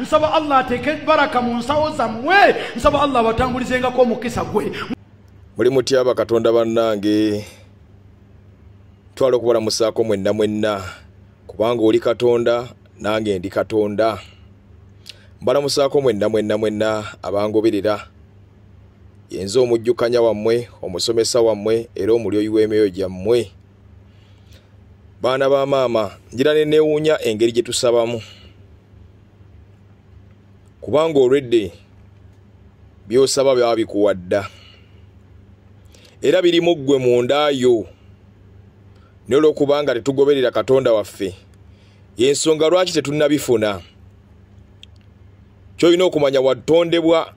nsaba Allah ateke baraka mu nsawo zammwe nsaba Allah batambulizengako omukisa gwe muli mutyaba Katonda bannange twala okubalamusaako mwenna kubanga oli Katonda nange ndi Katonda mbalamusaako mwenna abangoberera yenze omujjukanya wammwe omusomesa wammwe era omulyoyi w'emyoyo gyammwe baana ba maama ngira ne neewuunya engeri gye tusabamu kubanga already byosaba byaba bikuwadda era birimu ggwe mundaayo n'olwokubanga tetugoberera Katonda waffe yensonga lwaki tetunnabifuna kyolina okumanya watondebwa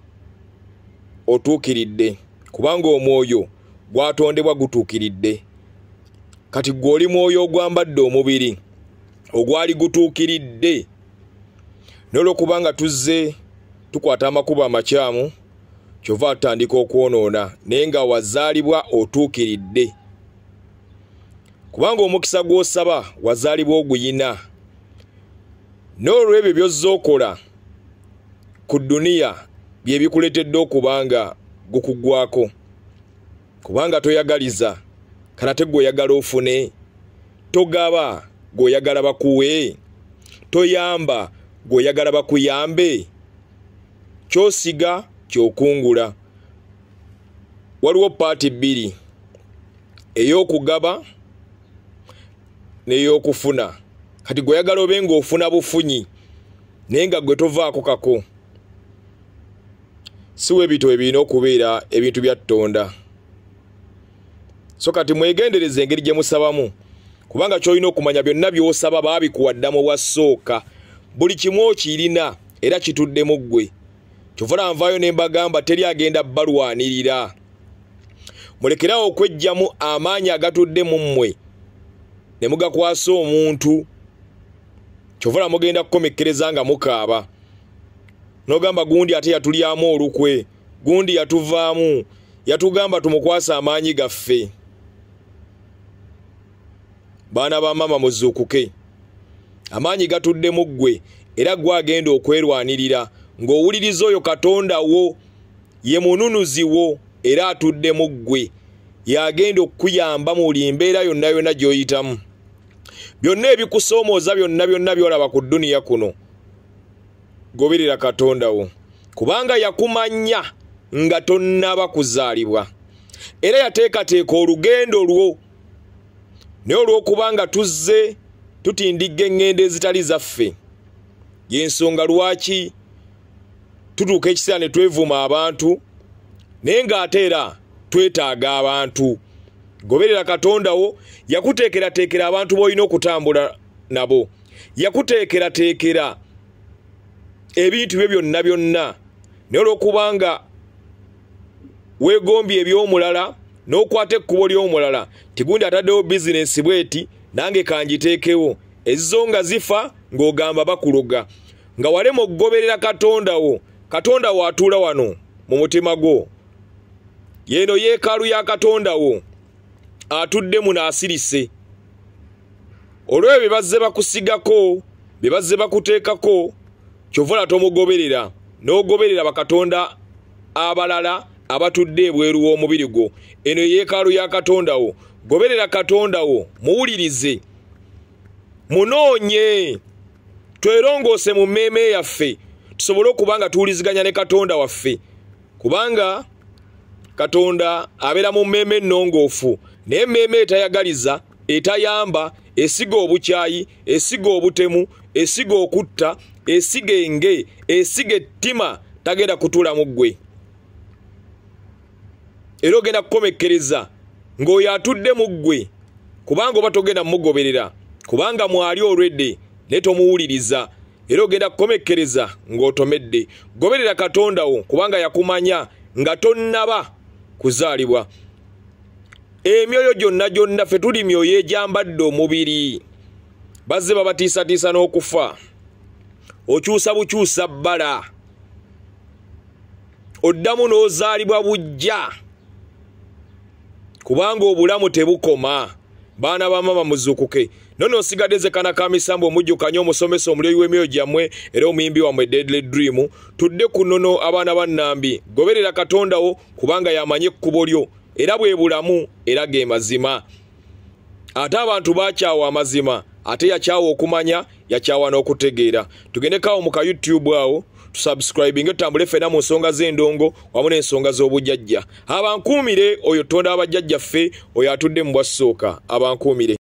otuukiridde kubanga omwoyo gwatondebwa gutuukiridde kati gw'oli mwoyo ogwambadde omubiri ogwali gutuukiridde n'olwokubanga tuzze tukwata amakubo amakyamu kyova tutandika okwonoona naye nga wazaalibwa otuukiridde kubanga omukisa gw'osaba wazaalibwa oguyina n'olw'ebyo by'ozze okola ku dduniya bye bikuleetedde okubanga gukuggwako kubanga toyagaliza kanate gw'oyagala ofune togaba gw'oyagala bakuwe toyamba gw'oyagala bakuyambe kyosiga kyokungula waliwo paati bbiri ey'okugaba n'ey'okufuna kati gw'oyagala obe ng'ofuna bufunyi naye nga gwe tovaako kako siwe bito ebirina okubeera ebintu bya Katonda so kati mwegendereze engeri gye musabamu kubanga kyolina okumanya byonna by'osaba baabikuwaddamu wassooka buli kimu okirina era kituddemu ggwe kyovula nvaayo ne mbagamba teri agenda balwanirira mulekerawo okwejjamu amaanyi agatudde mu mmwe ne mugakwasa omuntu kyovula mugenda kukomekkereza nga mukaaba n'ogamba gundi ate yatulyamu olukwe gundi yatuvaamu yatugamba tumukwasa amaanyi gaffe baana ba mama muzuukuke amaanyi gatudde mu ggwe era gwagenda okwerwanirira ng'owuliriza oyo Katonda wo ye mununuzi wo era atudde mu ggwe yagenda okuyamba mu buli mbeera yonna gy'oyitamu byonna ebikusoomooza byonna byolaba ku dduniya kuno goberera Katonda wo kubanga yakumanya nga tonnaba kuzaalibwa era yateekateeka olugendo lwo naye olw'okubanga tuzze tutindigga eŋŋendo ezitali zaffe yensonga lwaki tutuuka ekiseera ne twevuma abantu naye ng'ate era twetaaga abantu goberera Katonda wo yakuteekerateekera abantu b'olina okutambula nabo yakuteekerateekera ebintu bye byonna naye olw'okubanga weegombye eby'omulala n'okwata ekkubo ly'omulala tigundi ataddewo bizinesi bweti nange kanjiteekewo ezizo nga zifa ng'ogamba bakuloga nga walema okugoberera Katonda wo atuula wano mu mutima gwo yeeno yeekaalu ya Katonda wo atudde mu naasirise olw'ebyo bye bazze bakusigako bye bazze bakuteekako kyovula tomugoberera n'ogoberera bakatonda abalala abatudde ebweru w'omubiri gwo eno yeekaalu ya Katonda wo goberera Katonda wo muwulirize munoonye twerongoose mu mmeeme yaffe tusobole okubanga tuwuliziganya ne Katonda waffe kubanga Katonda abeera mu mmeeme ennongoofu naye emmeeme etayagaliza etayamba esiga obukyayi esiga obutemu esiga okutta esiga enge esiga ettima tagenda kutuula mu ggwe era ogenda kukomekkereza ng'oyo atudde mu ggwe kubanga oba togenda mugoberera kubanga mwali already ne tomuwuliriza era ogenda kukomekkereza ng'otomedde goberera Katonda wo kubanga yakumanya nga tonnaba kuzaalibwa emyoyo gyonna ffe tuli myoyo egyambadde omubiri bazze babatiisatiisa n'okufa okyusa bukyusa bbala oddamu n'ozaalibwa bujja kubanga obulamu tebukoma baana ba mama muzuukuke nono osigadde kana kamisambo omujjukanya omusomesa omulyoyi w'emyoyo gyammwe era omuyimbi wammwe Deadly Dream tudde ku nnono abaana ba Nnambi goberera Katonda wo kubanga yamanye ekkubo lyo era bwe bulamu era ge mazima ate abantu bakyawa amazima ate yakyawa okumanya yakyawa n'okutegeera tugendekawo mu ka YouTube awo tusubscribinge tutambule ffena mu nsonga z'endongo wamu n'ensonga z'obujjajja abankuumire oyo tonda abajjajjaffe oyo atudde mu bwasooka abankuumire